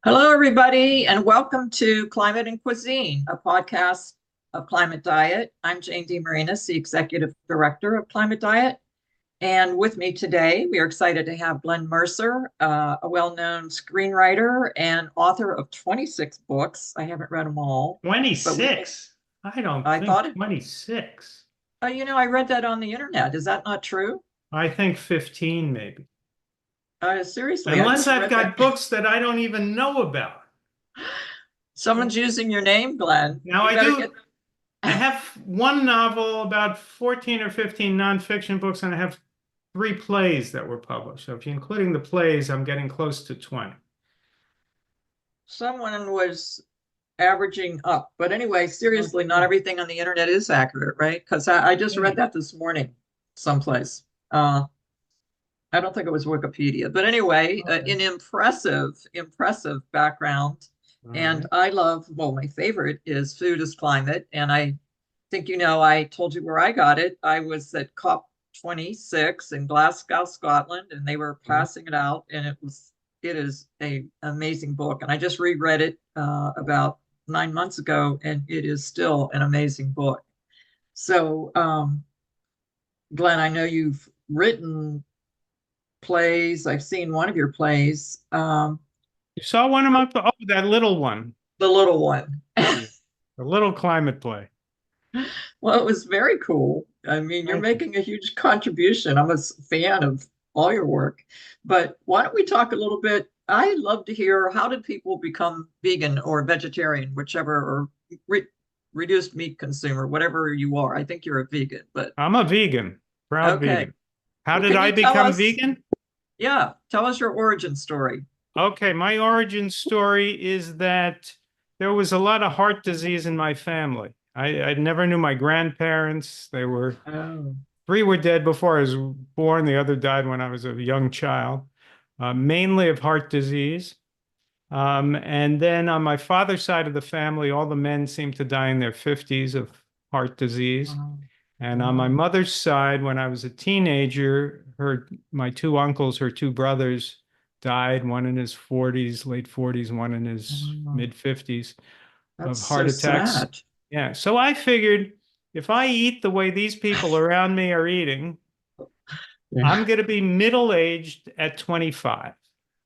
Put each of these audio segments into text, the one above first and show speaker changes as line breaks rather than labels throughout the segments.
Hello, everybody, and welcome to Climate and Cuisine, a podcast of Climate Diet. I'm Jane DeMarinis, the Executive Director of Climate Diet. And with me today, we are excited to have Glen Merzer, a well-known screenwriter and author of 26 books. I haven't read them all, but
26? I don't
I
think
thought,
26.
I read that on the internet. Is that not true?
I think 15 maybe.
Seriously, I
Unless
just
I've
read that.
got books that I don't even know about.
Someone's using your name, Glen.
Now
You
I
better
do,
get.
I have one novel, about 14 or 15 nonfiction books, and I have three plays that were published. So if you're including the plays, I'm getting close to 20.
Someone was averaging up. But anyway, seriously, not everything on the internet is accurate, right? Because I just read
Okay.
that this morning someplace. I don't think it was Wikipedia. But anyway,
Okay.
an impressive background.
All
And
right.
I love, well, my favorite is Food is Climate. And I think, I told you where I got it. I was at COP26 in Glasgow, Scotland, and they were
Mhm.
passing it out. And it is an amazing book. And I just reread it about 9 months ago, and it is still an amazing book. So, Glen, I know you've written plays. I've seen one of your plays,
You saw one of my, oh, that little one.
the little one.
Yeah. The little climate play.
Well, it was very cool. I mean, you're
Thank you.
making a huge contribution. I'm a fan of all your work. But why don't we talk a little bit? I love to hear, how did people become vegan or vegetarian, whichever, or reduced meat consumer, whatever you are. I think you're a vegan, but
I'm a vegan, proud
okay.
vegan. How
Well,
did
can
I
you tell
become
us,
vegan?
yeah, tell us your origin story.
Okay, my origin story is that there was a lot of heart disease in my family. I never knew my grandparents.
Oh,
Three were dead before I was born. The other died when I was a young child, mainly of heart disease. And then on my father's side of the family, all the men seemed to die in their 50s of heart disease.
wow.
And on my
Wow.
mother's side, when I was a teenager, my two uncles, her two brothers, died, one in his 40s, late 40s, one in his
Wow.
mid 50s of
That's so
heart attacks.
sad.
Yeah. So I figured if I eat the way these people around me are eating, I'm
Yeah.
going to be middle-aged at 25.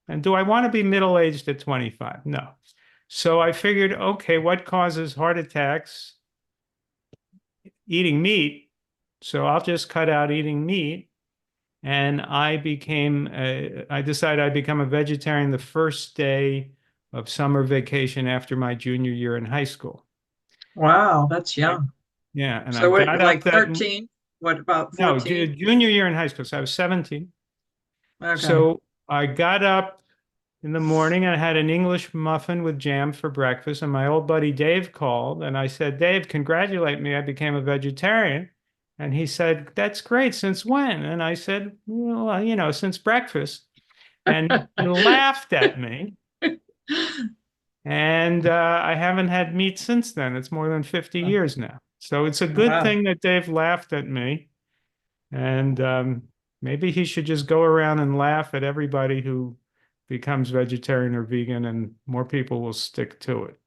And do I want to be middle-aged at 25? No. So I figured, okay, what causes heart attacks? Eating meat. So I'll just cut out eating meat. And I decided I'd become a vegetarian the first day of summer vacation after my junior year in high school.
Wow, that's young.
Yeah, and I
So what,
got up
like
that,
13? What about
no,
14?
junior year in high school, so I was 17.
Okay.
So I got up in the morning and I had an English muffin with jam for breakfast, and my old buddy Dave called, and I said, Dave, congratulate me, I became a vegetarian. And he said, that's great, since when? And I said, well, since breakfast. And he laughed at me. And I haven't had meat since then. It's more than 50 years now. So it's a good
Wow.
thing that Dave laughed at me. And maybe he should just go around and laugh at everybody who becomes vegetarian or vegan, and more people will stick to it.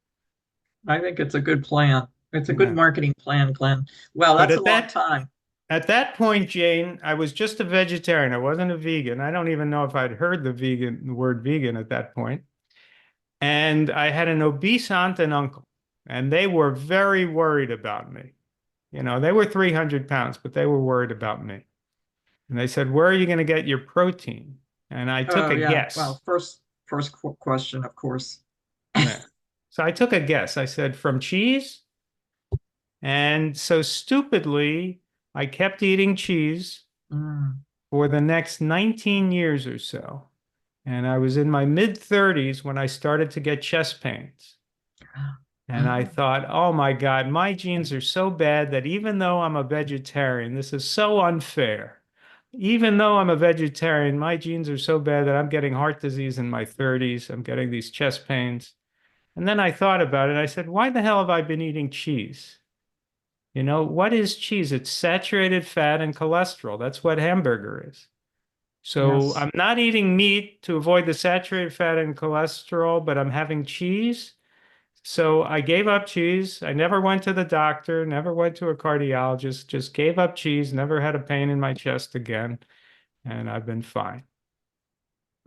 I think it's a good plan. It's a good
Yeah.
marketing plan, Glenn. Well,
But
that's a long time.
at that point, Jane, I was just a vegetarian. I wasn't a vegan. I don't even know if I'd heard the word vegan at that point. And I had an obese aunt and uncle, and they were very worried about me. They were 300 pounds, but they were worried about me. And they said, where are you going to get your protein? And I took
Oh,
a
yeah. Well,
guess.
first question, of course.
Yeah. So I took a guess. I said, from cheese? And so stupidly, I kept eating cheese
Mm.
for the next 19 years or so. And I was in my mid 30s when I started to get chest pains. And I thought, oh my God, my genes are so bad that even though I'm a vegetarian, this is so unfair. Even though I'm a vegetarian, my genes are so bad that I'm getting heart disease in my 30s. I'm getting these chest pains. And then I thought about it. I said, why the hell have I been eating cheese? What is cheese? It's saturated fat and cholesterol. That's what hamburger is. So
Yes.
I'm not eating meat to avoid the saturated fat and cholesterol, but I'm having cheese. So I gave up cheese. I never went to the doctor, never went to a cardiologist, just gave up cheese, never had a pain in my chest again, and I've been fine.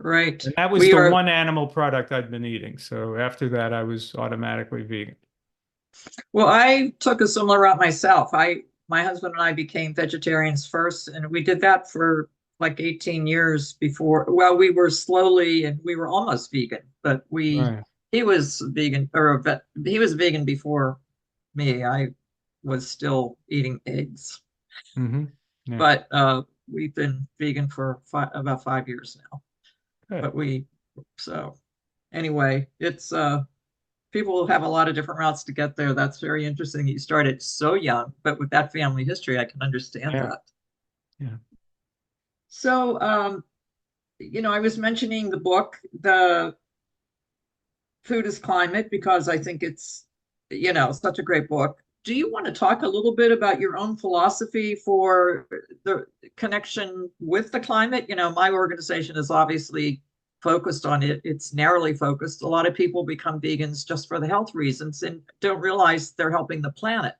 Right.
And that was
We
the
are,
one animal product I'd been eating. So after that, I was automatically vegan.
well, I took a similar route myself. My husband and I became vegetarians first, and we did that for like 18 years before. Well, we were slowly and we were almost vegan, but
Right.
he was vegan he was vegan before me. I was still eating eggs,
Hmm. Yeah.
but we've been vegan for about 5 years now.
Good.
But so anyway, it's people have a lot of different routes to get there. That's very interesting. You started so young, but with that family history, I can understand
Yeah.
that.
Yeah.
So, I was mentioning the book, The Food is Climate, because I think it's, such a great book. Do you want to talk a little bit about your own philosophy for the connection with the climate? My organization is obviously focused on it. It's narrowly focused. A lot of people become vegans just for the health reasons and don't realize they're helping the planet.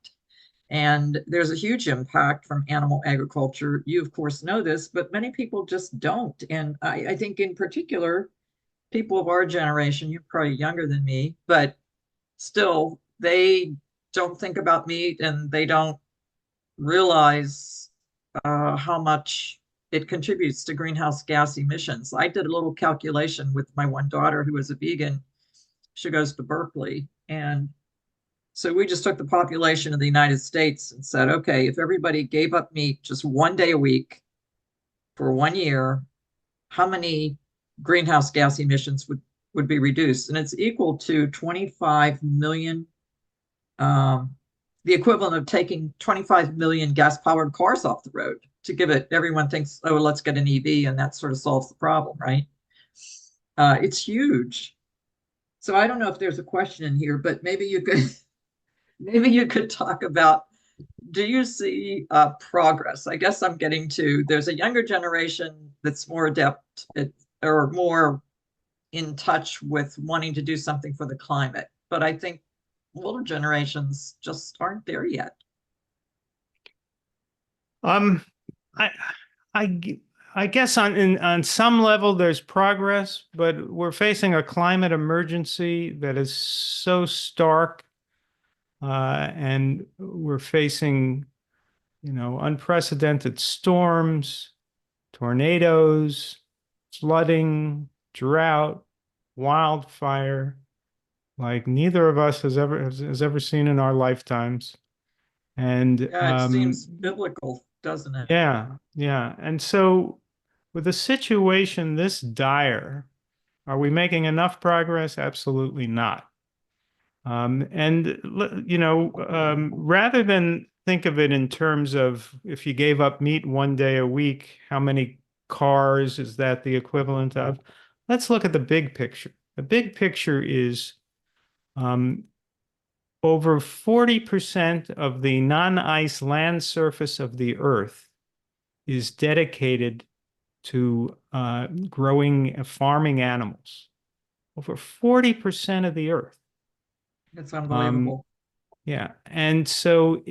And there's a huge impact from animal agriculture. You, of course, know this, but many people just don't. And I think, in particular, people of our generation, you're probably younger than me, but still, they don't think about meat and they don't realize how much it contributes to greenhouse gas emissions. I did a little calculation with my one daughter who is a vegan. She goes to Berkeley. And so we just took the population of the United States and said, okay, if everybody gave up meat just one day a week for 1 year, how many greenhouse gas emissions would be reduced? And it's equal to 25 million, um, the equivalent of taking 25 million gas powered cars off the road. To give it, everyone thinks, oh, let's get an EV and that sort of solves the problem, right? It's huge. So I don't know if there's a question in here, but maybe you could talk about, do you see progress? I guess I'm getting to, there's a younger generation that's more adept or more in touch with wanting to do something for the climate. But I think older generations just aren't there yet.
Um, I, I, I guess on some level there's progress, but we're facing a climate emergency that is so stark, and we're facing, unprecedented storms, tornadoes, flooding, drought, wildfire, like neither of us has ever seen in our lifetimes. And
Yeah, it seems biblical, doesn't it?
yeah, yeah. And so with a situation this dire, are we making enough progress? Absolutely not. Rather than think of it in terms of if you gave up meat one day a week, how many cars is that the equivalent of? Let's look at the big picture. The big picture is um, over 40% of the non-ice land surface of the Earth is dedicated to growing, farming animals. Over 40% of the Earth.
It's
Um,
unbelievable.
Yeah, and so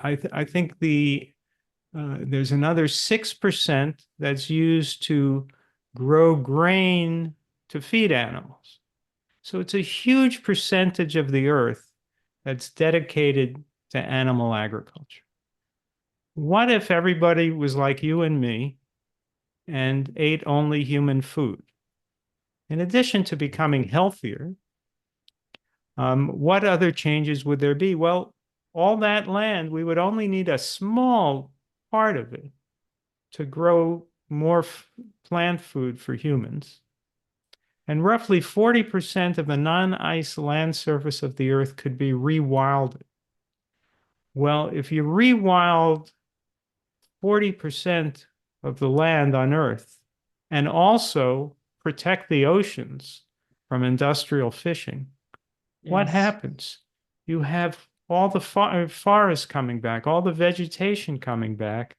I think there's another 6% that's used to grow grain to feed animals. So it's a huge percentage of the earth that's dedicated to animal agriculture. What if everybody was like you and me and ate only human food? In addition to becoming healthier, what other changes would there be? Well, all that land, we would only need a small part of it to grow more plant food for humans. And roughly 40% of the non-ice land surface of the Earth could be rewilded. Well, if you rewild 40% of the land on Earth and also protect the oceans from industrial fishing, what
Yes.
happens? You have all the forests coming back, all the vegetation coming back,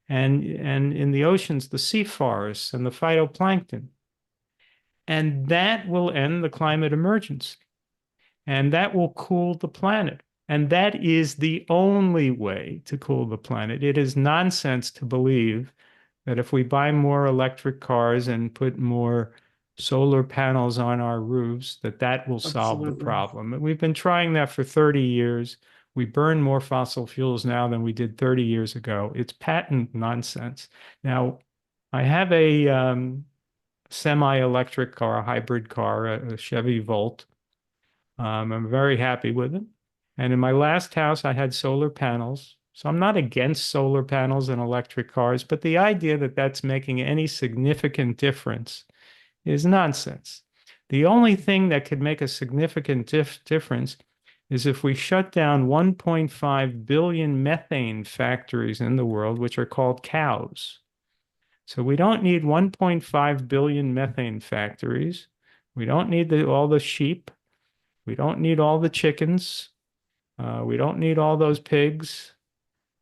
and in the oceans, the sea forests and the phytoplankton. And that will end the climate emergency. And that will cool the planet. And that is the only way to cool the planet. It is nonsense to believe that if we buy more electric cars and put more solar panels on our roofs, that that will solve the
Absolutely.
problem. And we've been trying that for 30 years. We burn more fossil fuels now than we did 30 years ago. It's patent nonsense. Now, I have a semi-electric car, a hybrid car, a Chevy Volt. I'm very happy with it. And in my last house, I had solar panels. So I'm not against solar panels and electric cars, but the idea that that's making any significant difference is nonsense. The only thing that could make a significant difference is if we shut down 1.5 billion methane factories in the world, which are called cows. So we don't need 1.5 billion methane factories. We don't need all the sheep. We don't need all the chickens. We don't need all those pigs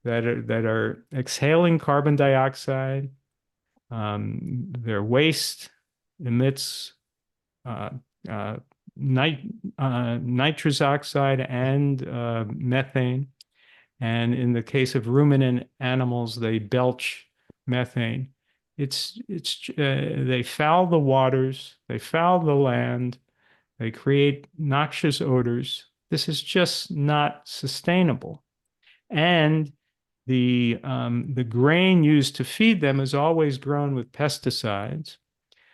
that are exhaling carbon dioxide. Their waste emits uh, uh, nitrous oxide and methane. And in the case of ruminant animals, they belch methane. They foul the waters, they foul the land, they create noxious odors. This is just not sustainable. And the grain used to feed them is always grown with pesticides,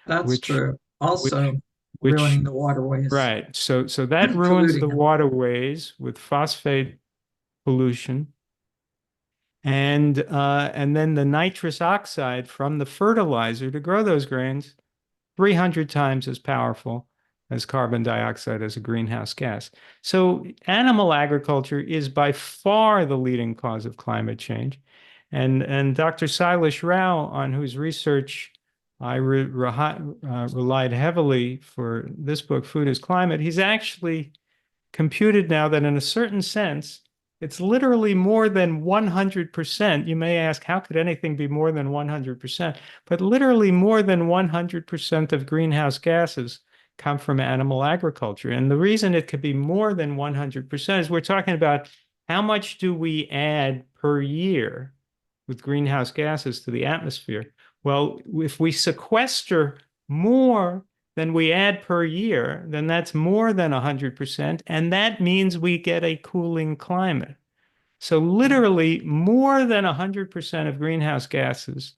That's
which
true.
which
Also
which
ruining the waterways,
right. So that ruins
polluting
the
them.
waterways with phosphate pollution. And then the nitrous oxide from the fertilizer to grow those grains, 300 times as powerful as carbon dioxide as a greenhouse gas. So animal agriculture is by far the leading cause of climate change. And Dr. Silas Rao, on whose research I relied heavily for this book, Food is Climate, he's actually computed now that in a certain sense, it's literally more than 100%. You may ask, how could anything be more than 100%? But literally more than 100% of greenhouse gases come from animal agriculture. And the reason it could be more than 100% is we're talking about how much do we add per year with greenhouse gases to the atmosphere? Well, if we sequester more than we add per year, then that's more than 100%. And that means we get a cooling climate. So literally more than 100% of greenhouse gases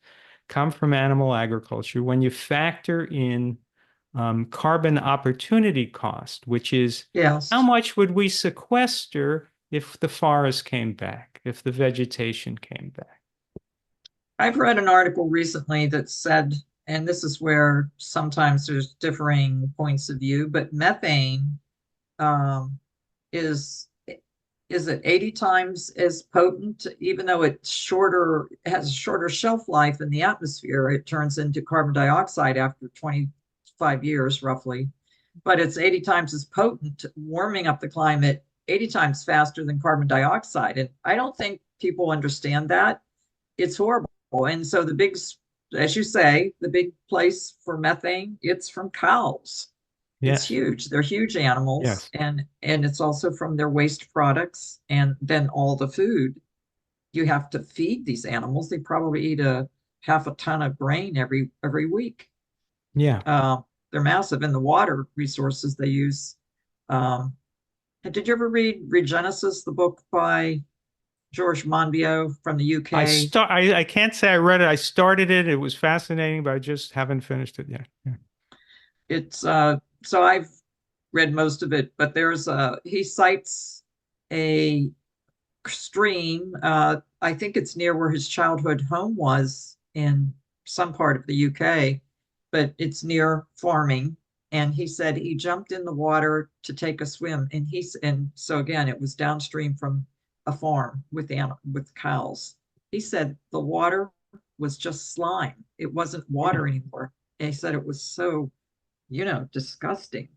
come from animal agriculture when you factor in carbon opportunity cost, which is how
Yes.
much would we sequester if the forest came back, if the vegetation came back?
I've read an article recently that said, and this is where sometimes there's differing points of view, but methane um, is is it 80 times as potent, even though it's shorter, has a shorter shelf life in the atmosphere. It turns into carbon dioxide after 25 years, roughly. But it's 80 times as potent, warming up the climate 80 times faster than carbon dioxide. And I don't think people understand that. It's horrible. And so the big, as you say, the big place for methane, it's from cows. It's
Yes,
huge. They're huge animals,
yes.
and it's also from their waste products, and then all the food you have to feed these animals. They probably eat a half a ton of grain every week.
Yeah.
Uh, they're massive in the water resources they use. Um, did you ever read Regenesis, the book by George Monbiot from the UK?
I can't say I read it. I started it. It was fascinating, but I just haven't finished it yet. Yeah.
It's so I've read most of it, but there's a he cites a stream. I think it's near where his childhood home was in some part of the UK, but it's near farming. And he said he jumped in the water to take a swim, and so again it was downstream from a farm with cows. He said the water was just slime; it wasn't water anymore. And he said it was so disgusting.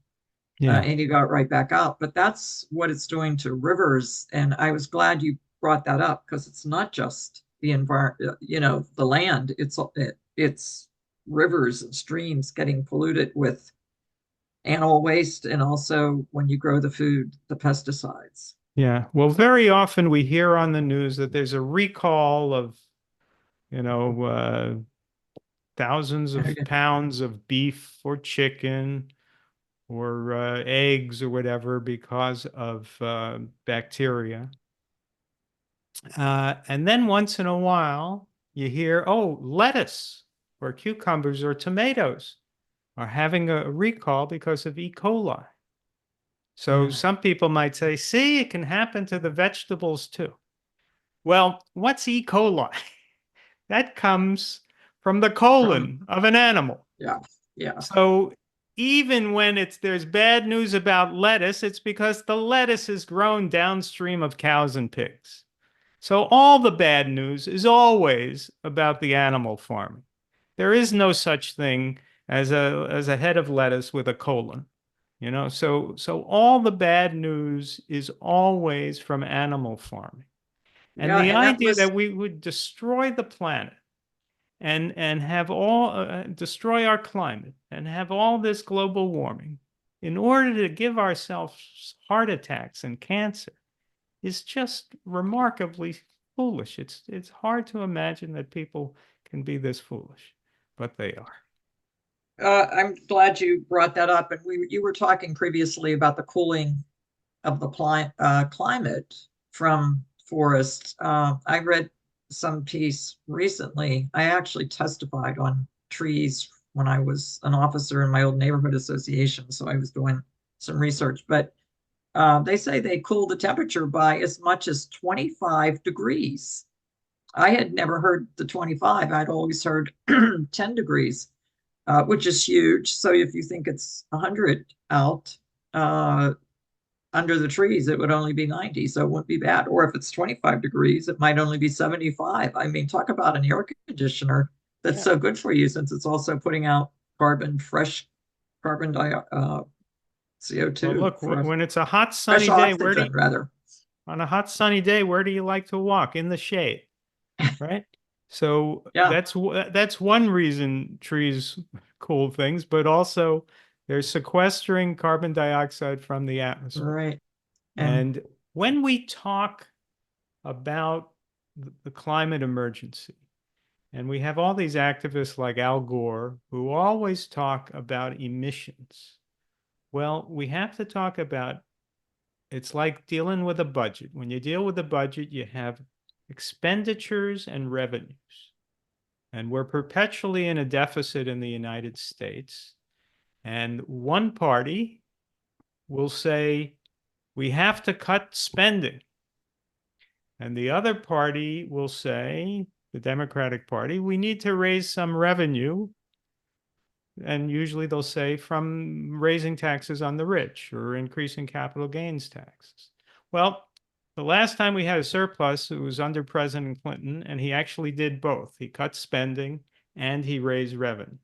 Yeah.
And you got right back out. But that's what it's doing to rivers. And I was glad you brought that up because it's not just the environment, the land. It's rivers and streams getting polluted with animal waste, and also when you grow the food, the pesticides.
Yeah. Well, very often we hear on the news that there's a recall of, you know, thousands of pounds of beef or chicken or eggs or whatever because of bacteria. And then once in a while, you hear, oh, lettuce or cucumbers or tomatoes are having a recall because of E. coli. So
Yeah.
some people might say, see, it can happen to the vegetables too. Well, what's E. coli? That comes from the
From
colon of an animal.
Yeah, yeah,
So even when there's bad news about lettuce, it's because the lettuce is grown downstream of cows and pigs. So all the bad news is always about the animal farming. There is no such thing as a head of lettuce with a colon. So all the bad news is always from animal farming. And
yeah.
the
And that
idea
was
that we would destroy the planet and have all destroy our climate and have all this global warming in order to give ourselves heart attacks and cancer is just remarkably foolish. It's hard to imagine that people can be this foolish, but they are.
I'm glad you brought that up. And you were talking previously about the cooling of the climate from forests. I read some piece recently. I actually testified on trees when I was an officer in my old neighborhood association, so I was doing some research. But they say they cool the temperature by as much as 25 degrees. I had never heard the 25. I'd always heard 10 degrees, which is huge. So if you think it's 100 out, under the trees, it would only be 90, so it wouldn't be bad. Or if it's 25 degrees, it might only be 75. I mean, talk about an air conditioner that's
Yeah.
so good for you, since it's also putting out fresh carbon dioxide,
Well,
CO2,
look, when it's a hot
fresh
sunny day,
oxygen, rather.
on a hot sunny day, where do you like to walk? In the shade, right? So
Yeah,
that's one reason trees cool things, but also they're sequestering carbon dioxide from the atmosphere.
right. And
And when we talk about the climate emergency, and we have all these activists like Al Gore who always talk about emissions. Well, we have to talk about it's like dealing with a budget. When you deal with a budget, you have expenditures and revenues. And we're perpetually in a deficit in the United States. And one party will say, we have to cut spending. And the other party will say, the Democratic Party, we need to raise some revenue. And usually they'll say from raising taxes on the rich or increasing capital gains taxes. Well, the last time we had a surplus, it was under President Clinton, and he actually did both. He cut spending and he raised revenue.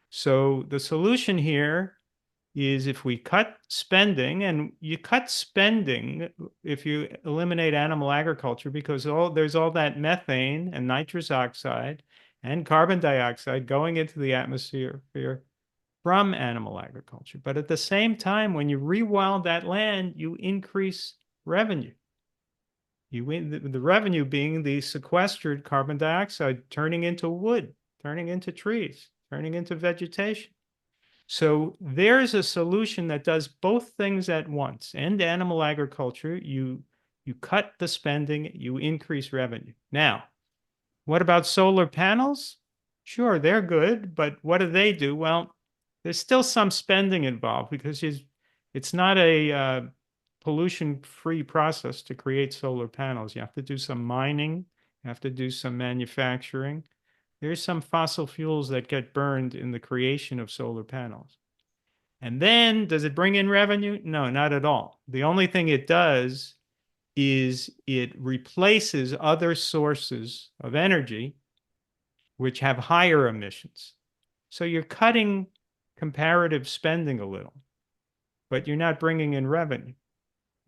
So the solution here is if we cut spending, and you cut spending if you eliminate animal agriculture, because there's all that methane and nitrous oxide and carbon dioxide going into the atmosphere from animal agriculture. But at the same time, when you rewild that land, you increase revenue. The revenue being the sequestered carbon dioxide turning into wood, turning into trees, turning into vegetation. So there's a solution that does both things at once. End animal agriculture, you cut the spending, you increase revenue. Now, what about solar panels? Sure, they're good, but what do they do? Well, there's still some spending involved because it's not a pollution-free process to create solar panels. You have to do some mining, you have to do some manufacturing. There's some fossil fuels that get burned in the creation of solar panels. And then does it bring in revenue? No, not at all. The only thing it does is it replaces other sources of energy which have higher emissions. So you're cutting comparative spending a little, but you're not bringing in revenue.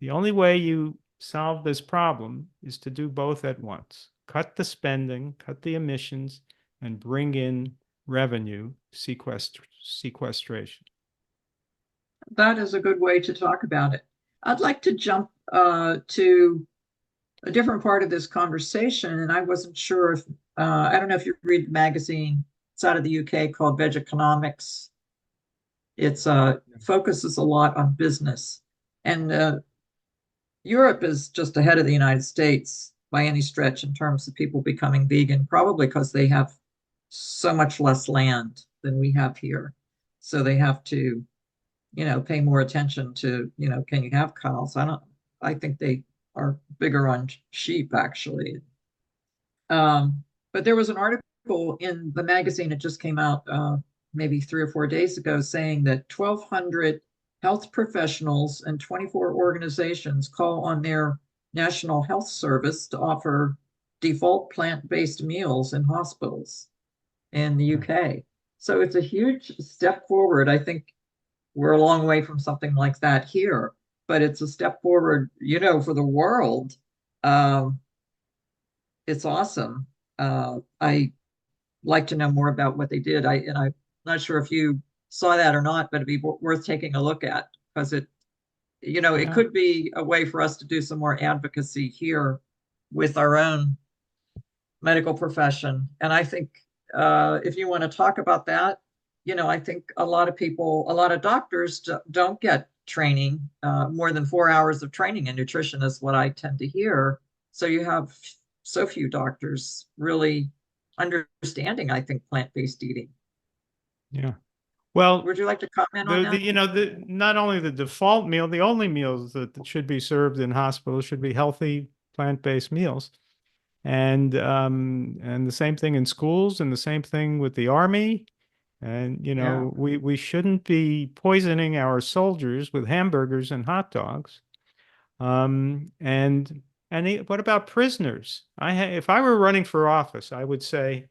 The only way you solve this problem is to do both at once. cut the spending, cut the emissions, and bring in revenue sequestration.
That is a good way to talk about it. I'd like to jump to a different part of this conversation, and I wasn't sure if I don't know if you read the magazine. It's out of the UK called Vegeconomics. It's focuses a lot on business, and Europe is just ahead of the United States by any stretch in terms of people becoming vegan, probably because they have so much less land than we have here. So they have to, pay more attention to, can you have cows? I think they are bigger on sheep actually. But there was an article in the magazine, it just came out maybe 3 or 4 days ago, saying that 1,200 health professionals and 24 organizations call on their National Health Service to offer default plant-based meals in hospitals in the UK. So it's a huge step forward. I think we're a long way from something like that here, but it's a step forward, for the world. It's awesome. I like to know more about what they did. I'm not sure if you saw that or not, but it'd be worth taking a look at because it could be a way for us to do some more advocacy here with our own medical profession. And I think if you want to talk about that, I think a lot of doctors don't get training. More than 4 hours of training in nutrition is what I tend to hear. So you have so few doctors really understanding, I think, plant-based eating.
Yeah. Well,
would you like to comment on that?
Not only the default meal, the only meals that should be served in hospitals should be healthy plant-based meals. And the same thing in schools, and the same thing with the army. And we shouldn't be poisoning our soldiers with hamburgers and hot dogs. And what about prisoners? If I were running for office, I would say,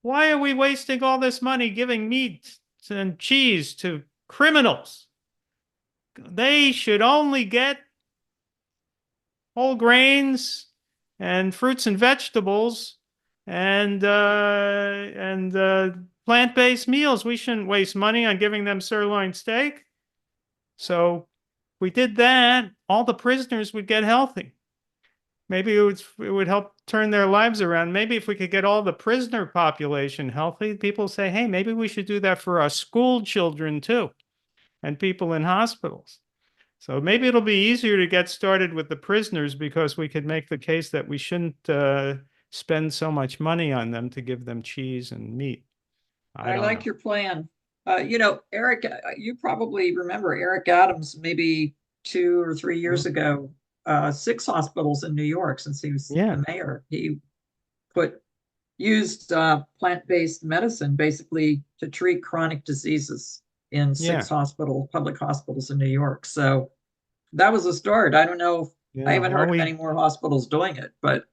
why are we wasting all this money giving meat and cheese to criminals? They should only get whole grains and fruits and vegetables and plant-based meals. We shouldn't waste money on giving them sirloin steak. So if we did that, all the prisoners would get healthy. Maybe it would help turn their lives around. Maybe if we could get all the prisoner population healthy, people say, hey, maybe we should do that for our school children too, and people in hospitals. So maybe it'll be easier to get started with the prisoners because we could make the case that we shouldn't spend so much money on them to give them cheese and meat. I like
your plan. Eric, you probably remember Eric Adams, maybe 2 or 3 years ago, 6 hospitals in New York since he was the mayor. He used plant-based medicine basically to treat chronic diseases in 6 public hospitals in New York. So that was a start. I don't know. I haven't heard of any more hospitals doing it, but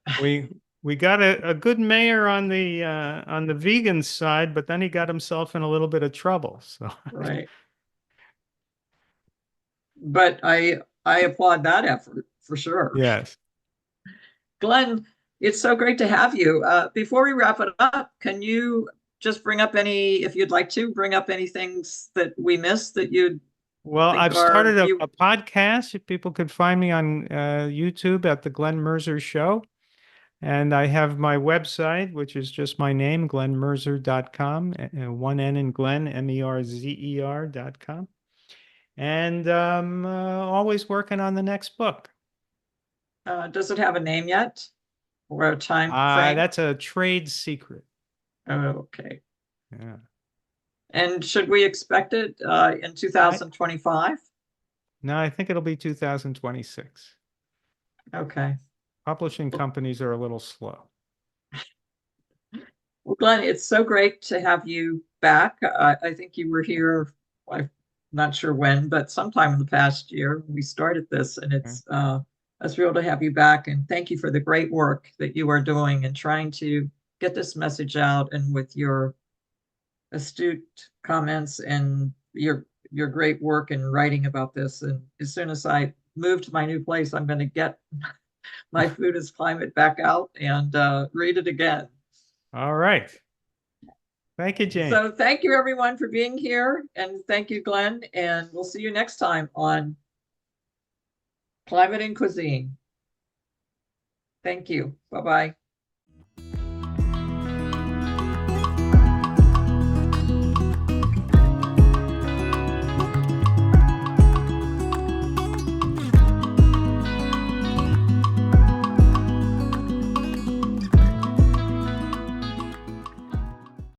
we got a good mayor on the vegan side, but then he got himself in a little bit of trouble. So
right. But I applaud that effort for sure.
Yes.
Glenn, it's so great to have you. Before we wrap it up, can you just bring up if you'd like to, bring up any things that we missed that you'd
Well, I've started a podcast. If people could find me on YouTube at the Glen Merzer Show. And I have my website, which is just my name, glenmerzer.com, 1 N in Glen, MERZER.com. And always working on the next book.
Does it have a name yet? Or a time frame?
That's a trade secret.
Oh, okay.
Yeah.
And should we expect it in 2025?
No, I think it'll be 2026.
Okay.
Publishing companies are a little slow.
Well, Glenn, it's so great to have you back. I think you were here, I'm not sure when, but sometime in the past year we started this, and it's a thrill to have you back. And thank you for the great work that you are doing and trying to get this message out, and with your astute comments and your great work in writing about this. And as soon as I move to my new place, I'm going to get My Food is Climate back out and read it again.
All right. Thank you, Jane.
So thank you everyone for being here, and thank you, Glenn, and we'll see you next time on Climate and Cuisine. Thank you. Bye-bye.